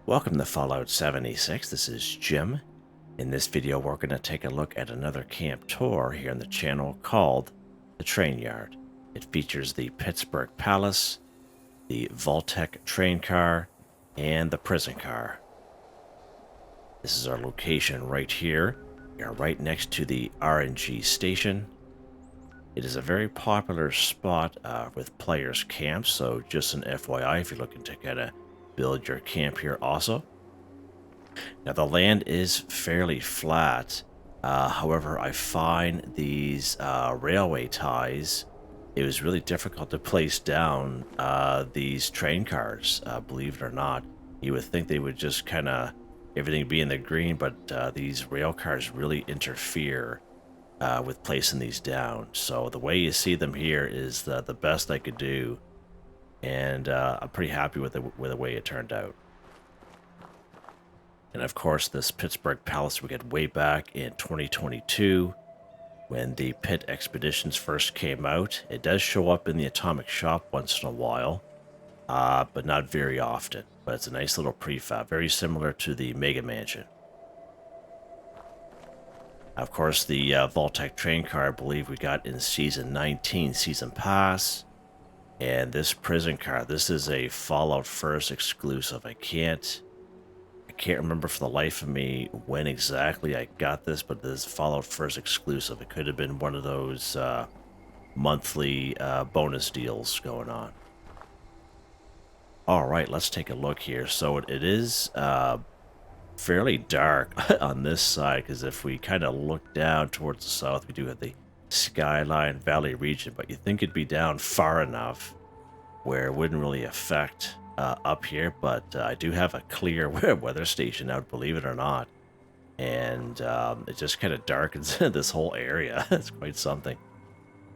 Welcome to Fallout 76. This is Jim. In this video, we're going to take a look at another camp tour here on the channel called the Train Yard. It features the Pittsburg Palace, the Vault-Tek train car, and the prison car. This is our location right here. We are right next to the RNG station. It is a very popular spot with players' camps, so just an FYI if you're looking to kind of build your camp here also. Now the land is fairly flat, however I find these railway ties, it was really difficult to place down these train cars, believe it or not. You would think they would just kind of everything be in the green, but these rail cars really interfere with placing these down. So the way you see them here is the best I could do, and I'm pretty happy with the way it turned out. And of course, this Pittsburg Palace we get way back in 2022 when the Pit expeditions first came out. It does show up in the Atomic Shop once in a while, but not very often. But it's a nice little prefab, very similar to the Mega Mansion. Of course, the Vault-Tek train car, I believe we got in Season 19 Season Pass. And this prison car, this is a Fallout 1st exclusive. I can't remember for the life of me when exactly I got this, but this Fallout 1st exclusive. It could have been one of those monthly bonus deals going on. All right, let's take a look here. So it is fairly dark on this side, because if we kind of look down towards the south, we do have the Skyline Valley region, but you think it'd be down far enough where it wouldn't really affect up here. But I do have a clear weather station out, believe it or not, and it just kind of darkens this whole area. It's quite something.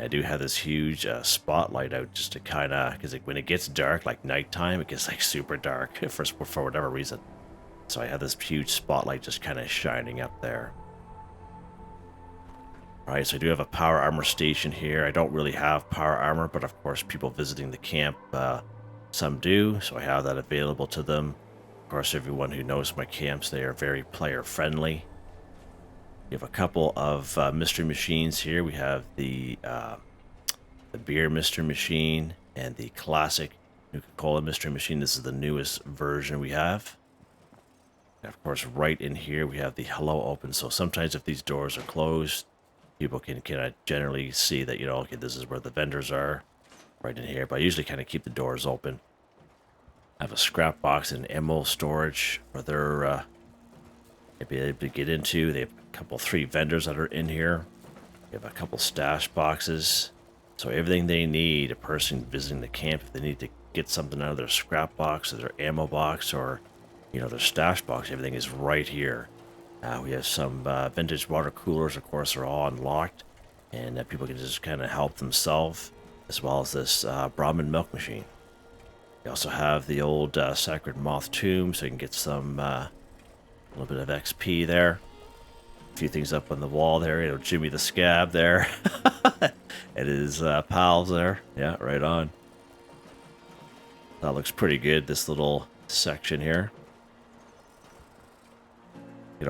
I do have this huge spotlight out just to kind of, because when it gets dark, like nighttime, it gets like super dark for whatever reason. So I have this huge spotlight just kind of shining up there. Alright, so I do have a power armor station here. I don't really have power armor, but of course people visiting the camp, some do, so I have that available to them. Of course, everyone who knows my camps, they are very player friendly. We have a couple of mystery machines here. We have the beer mystery machine and the classic Nuka-Cola mystery machine. This is the newest version we have. And of course, right in here we have the hello open, so sometimes if these doors are closed, people can generally see that, okay, this is where the vendors are, right in here. But I usually kind of keep the doors open. I have a scrap box and ammo storage for their be able to get into. They have a couple, 3 vendors that are in here. They have a couple stash boxes. So everything they need, a person visiting the camp, if they need to get something out of their scrap box or their ammo box or, their stash box, everything is right here. We have some vintage water coolers, of course, are all unlocked, and people can just kind of help themselves, as well as this Brahmin milk machine. We also have the old Sacred Moth tomb, so you can get some a little bit of XP there. A few things up on the wall there, Jimmy the Scab there, and his pals there. Yeah, right on. That looks pretty good, this little section here.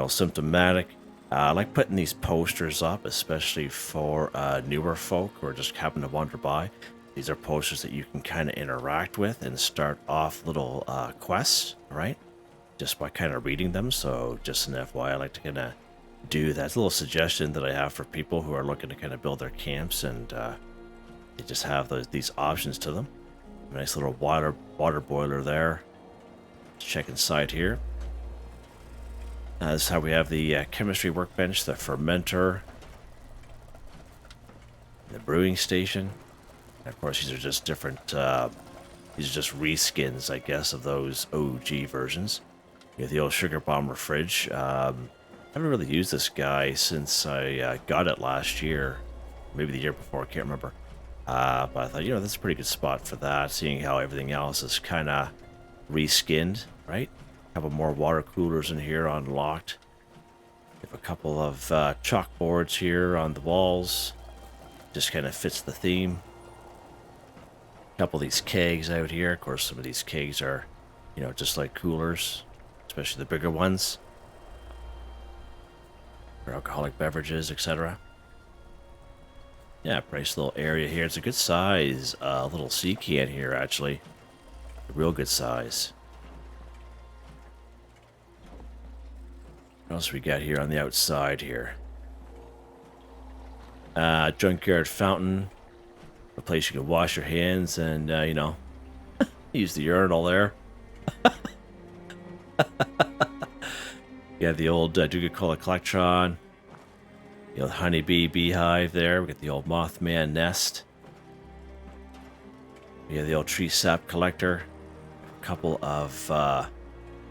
Symptomatic. I like putting these posters up, especially for newer folk who are just happen to wander by. These are posters that you can kind of interact with and start off little quests, right? Just by kind of reading them. So just an FYI, I like to kind of do that. It's a little suggestion that I have for people who are looking to kind of build their camps, and they just have these options to them. A nice little water boiler there. Let's check inside here. This is how we have the chemistry workbench, the fermenter, the brewing station. And of course, these are just different, these are just reskins, I guess, of those OG versions. You have the old Sugar Bomber fridge. I haven't really used this guy since I got it last year, maybe the year before, I can't remember. But I thought, that's a pretty good spot for that, seeing how everything else is kind of reskinned, right? A couple more water coolers in here unlocked. We have a couple of chalkboards here on the walls. Just kind of fits the theme. A couple of these kegs out here. Of course, some of these kegs are, just like coolers. especially the bigger ones for alcoholic beverages, etc. Yeah, nice little area here. It's a good size little sea can here, actually. A real good size. What else we got here on the outside here? Junkyard fountain. A place you can wash your hands and, you know, use the urinal there. Yeah, the old Duca-Cola Collectron. The old honeybee beehive there. We got the old Mothman nest. We have the old tree sap collector. A couple of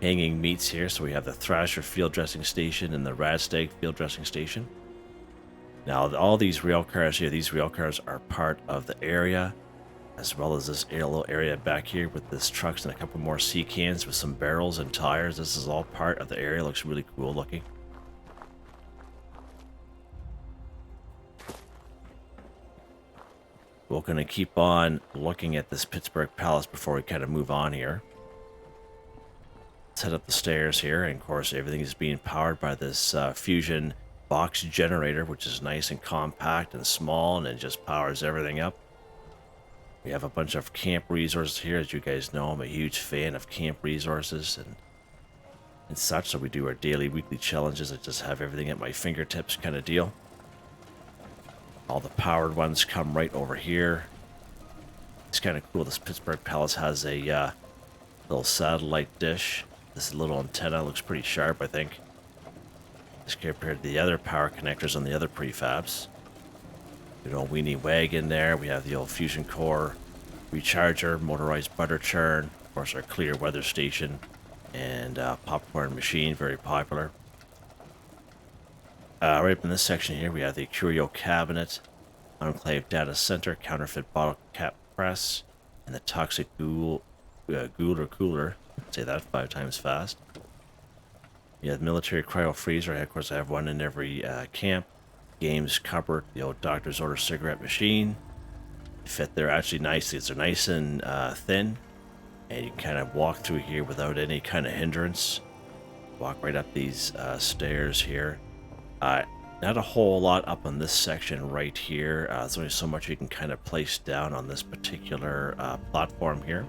hanging meats here. So we have the Thrasher field dressing station and the Radstag field dressing station. Now, all these rail cars here, these rail cars are part of the area, as well as this little area back here with this trucks and a couple more sea cans with some barrels and tires. This is all part of the area. Looks really cool looking. We're going to keep on looking at this Pittsburg Palace before we kind of move on here. Let's head up the stairs here, and of course everything is being powered by this Fusion box generator, which is nice and compact and small, and it just powers everything up. We have a bunch of camp resources here. As you guys know, I'm a huge fan of camp resources and such, so we do our daily, weekly challenges. I just have everything at my fingertips kind of deal. All the powered ones come right over here. It's kind of cool. This Pittsburg Palace has a little satellite dish. This little antenna looks pretty sharp, I think, as compared to the other power connectors on the other prefabs. Good old weenie wagon there. We have the old fusion core recharger, motorized butter churn, of course our clear weather station, and popcorn machine, very popular. Right up in this section here, we have the curio cabinet, enclave data center, counterfeit bottle cap press, and the toxic ghoul or cooler. Say that 5 times fast. You have military cryo freezer. Of course, I have one in every camp. Games cupboard, the old doctor's order cigarette machine. They fit there actually nicely. They're nice and thin, and you can kind of walk through here without any kind of hindrance. Walk right up these stairs here. Not a whole lot up on this section right here. There's only so much you can kind of place down on this particular platform here.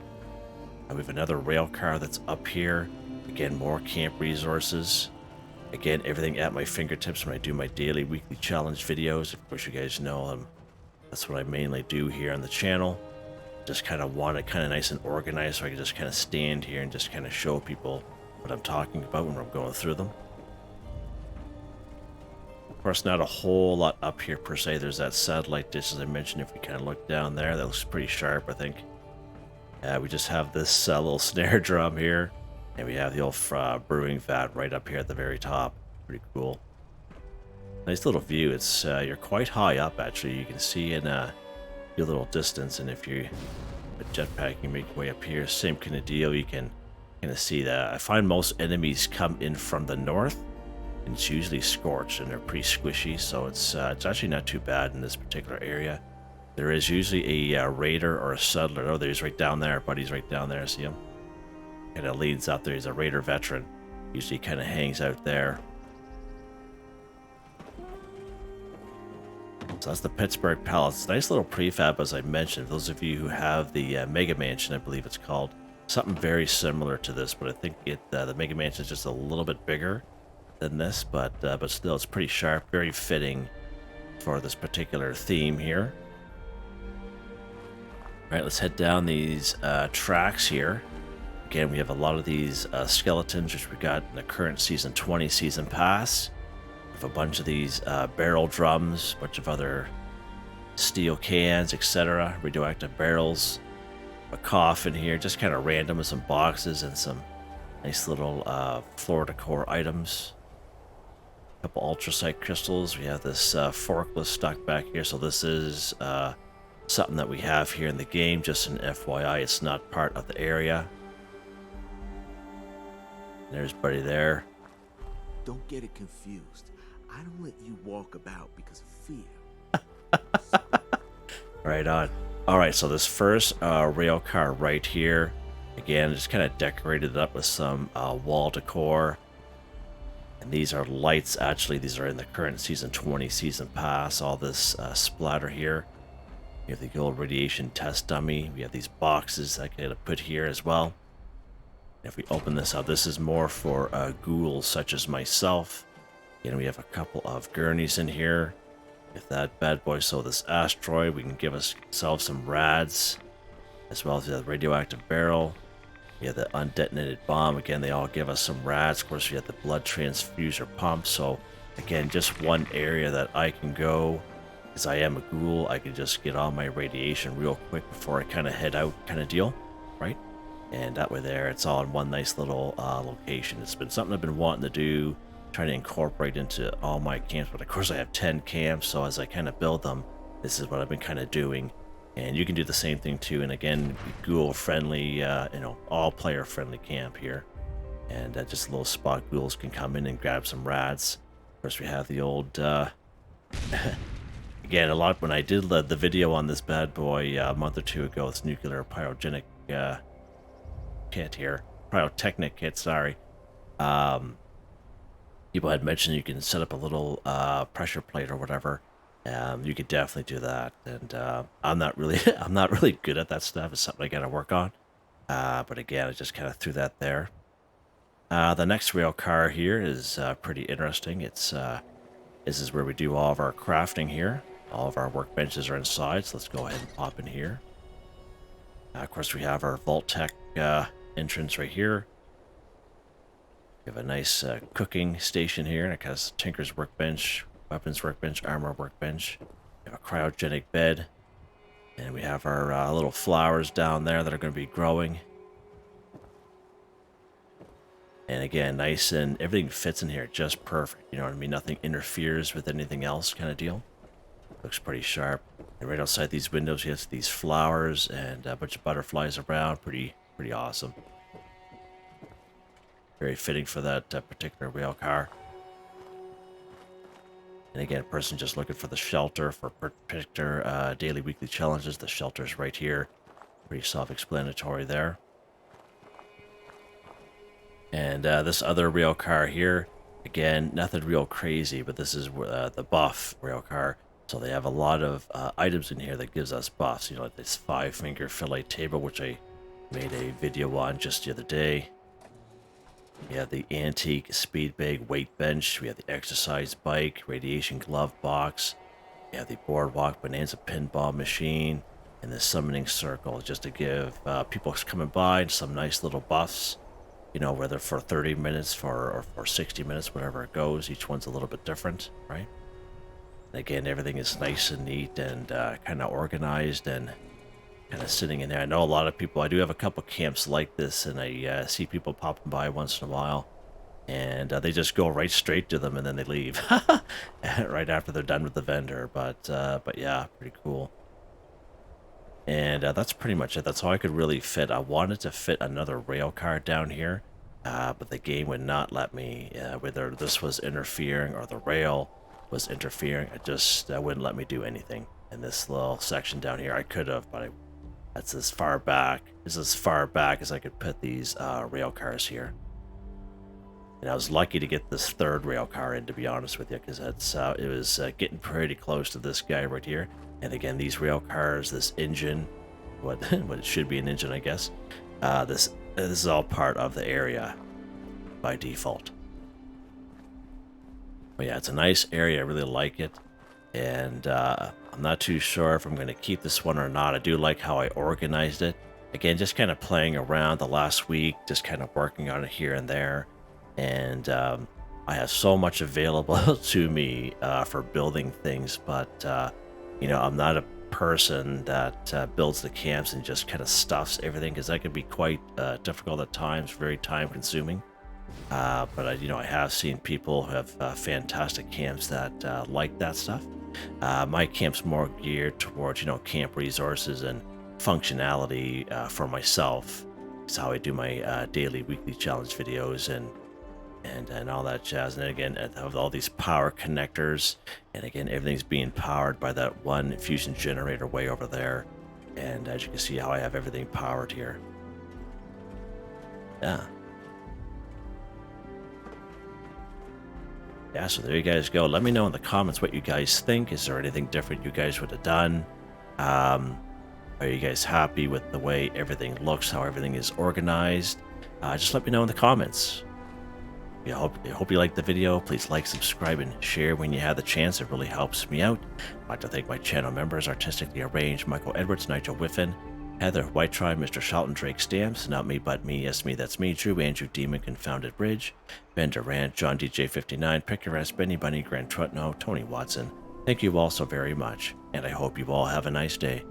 We have another rail car that's up here. Again, more camp resources. Again, everything at my fingertips when I do my daily, weekly challenge videos. Of course, you guys know that's what I mainly do here on the channel. Just kind of want it kind of nice and organized so I can just kind of stand here and just kind of show people what I'm talking about when I'm going through them. Of course, not a whole lot up here per se. There's that satellite dish, as I mentioned. If we kind of look down there, that looks pretty sharp, I think. We just have this little snare drum here, and we have the old brewing vat right up here at the very top. Pretty cool. Nice little view. It's you're quite high up, actually. You can see in your little distance, and if you jetpack, you make your way up here. Same kind of deal. You can kind of see that. I find most enemies come in from the north, and it's usually scorched, and they're pretty squishy, so it's actually not too bad in this particular area. There is usually a raider or a settler. Oh, there's right down there. Buddy's right down there. See him? Kind of leads up there. He's a raider veteran. Usually kind of hangs out there. So that's the Pittsburg Palace. Nice little prefab, as I mentioned. Those of you who have the Mega Mansion, I believe it's called. Something very similar to this, but I think the Mega Mansion is just a little bit bigger than this, but still, it's pretty sharp, very fitting for this particular theme here. All right, let's head down these tracks here. Again, we have a lot of these skeletons, which we got in the current Season 20 Season Pass. We have a bunch of these barrel drums, a bunch of other steel cans, etc. Radioactive barrels. A coffin here, just kind of random with some boxes and some nice little floor decor items. A couple ultracite crystals. We have this forklift stuck back here, so this is something that we have here in the game. Just an FYI, it's not part of the area. There's Buddy there. Don't get it confused. I don't let you walk about because of fear. Right on. All right, so this first rail car right here, Again, just kind of decorated it up with some wall decor. And these are lights. Actually, these are in the current season 20 season pass. All this splatter here. We have the old radiation test dummy. We have these boxes that I gotta put here as well. If we open this up, this is more for ghouls such as myself. And we have a couple of gurneys in here. If that bad boy, so this asteroid, we can give ourselves some rads, as well as the radioactive barrel. We have the undetonated bomb. Again, they all give us some rads. Of course, we have the blood transfuser pump. So again, just one area that I can go, because I am a ghoul. I can just get all my radiation real quick before I kind of head out, kind of deal, right? And that way there, it's all in one nice little location. It's been something I've been wanting to do, trying to incorporate into all my camps. But of course, I have 10 camps, so as I kind of build them, this is what I've been kind of doing. And you can do the same thing too. And again, ghoul-friendly, all player-friendly camp here. And just little spot ghouls can come in and grab some rads. Of course, we have the old... again, a lot when I did the video on this bad boy a month or two ago, this nuclear pyrogenic kit here, pyrotechnic kit, sorry. People had mentioned you can set up a little pressure plate or whatever. You could definitely do that, and I'm not really good at that stuff. It's something I gotta work on. But again, I just kind of threw that there. The next rail car here is pretty interesting. It's this is where we do all of our crafting here. All of our workbenches are inside, so let's go ahead and pop in here. Of course, we have our Vault-Tek entrance right here. We have a nice cooking station here, and it has Tinker's workbench, weapons workbench, armor workbench. We have a cryogenic bed, and we have our little flowers down there that are going to be growing. And again, nice, and everything fits in here just perfect. You know what I mean? Nothing interferes with anything else, kind of deal. Looks pretty sharp. And right outside these windows, you have these flowers and a bunch of butterflies around. Pretty awesome. Very fitting for that particular rail car. And again, a person just looking for the shelter for particular daily, weekly challenges. The shelter's right here. Pretty self-explanatory there. And this other rail car here, again, nothing real crazy, but this is the buff rail car. So they have a lot of items in here that gives us buffs. You know, like this 5-finger fillet table, which I made a video on just the other day. We have the antique speed bag weight bench. We have the exercise bike, radiation glove box. We have the boardwalk bonanza pinball machine, and the summoning circle, just to give people coming by some nice little buffs. You know, whether for 30 minutes or for 60 minutes, whatever it goes. Each one's a little bit different, right? And again, everything is nice and neat and kind of organized and kind of sitting in there. I know a lot of people, I do have a couple camps like this, and I see people popping by once in a while, and they just go right straight to them and then they leave right after they're done with the vendor. But yeah, pretty cool. And that's pretty much it. That's all I could really fit. I wanted to fit another rail car down here, but the game would not let me, whether this was interfering or the rail was interfering. It just wouldn't let me do anything in this little section down here. I could have, but that's as far back. This is as far back as I could put these rail cars here. And I was lucky to get this third rail car in, to be honest with you, because it's it was getting pretty close to this guy right here. And again, these rail cars, this engine, what it should be an engine, I guess. This is all part of the area by default. But yeah, it's a nice area. I really like it. And I'm not too sure if I'm going to keep this one or not. I do like how I organized it. Again, just kind of playing around the last week, just kind of working on it here and there. And I have so much available to me for building things, but you know, I'm not a person that builds the camps and just kind of stuffs everything, because that can be quite difficult at times, very time consuming. But you know, I have seen people who have fantastic camps that like that stuff. My camp's more geared towards, you know, camp resources and functionality for myself. It's how I do my daily, weekly challenge videos and all that jazz. And then again, I have all these power connectors, and again, everything's being powered by that one fusion generator way over there. And as you can see, how I have everything powered here. Yeah. Yeah, so there you guys go. Let me know in the comments what you guys think. Is there anything different you guys would have done? Are you guys happy with the way everything looks, how everything is organized? Just let me know in the comments. Yeah, I hope you liked the video. Please like, subscribe, and share when you have the chance. It really helps me out. I'd like to thank my channel members, Artistically Arranged, Michael Edwards, Nigel Wiffen, Heather, Whitetribe, Mr. Shelton, Drake Stamps, Not Me But Me, Yes Me That's Me, Drew, Andrew, Demon, Confoundedbridge, Ben Durant, John DJ59, Picquerist, Benny Bunny, Gwen Trutnau, Tony Watson. Thank you all so very much, and I hope you all have a nice day.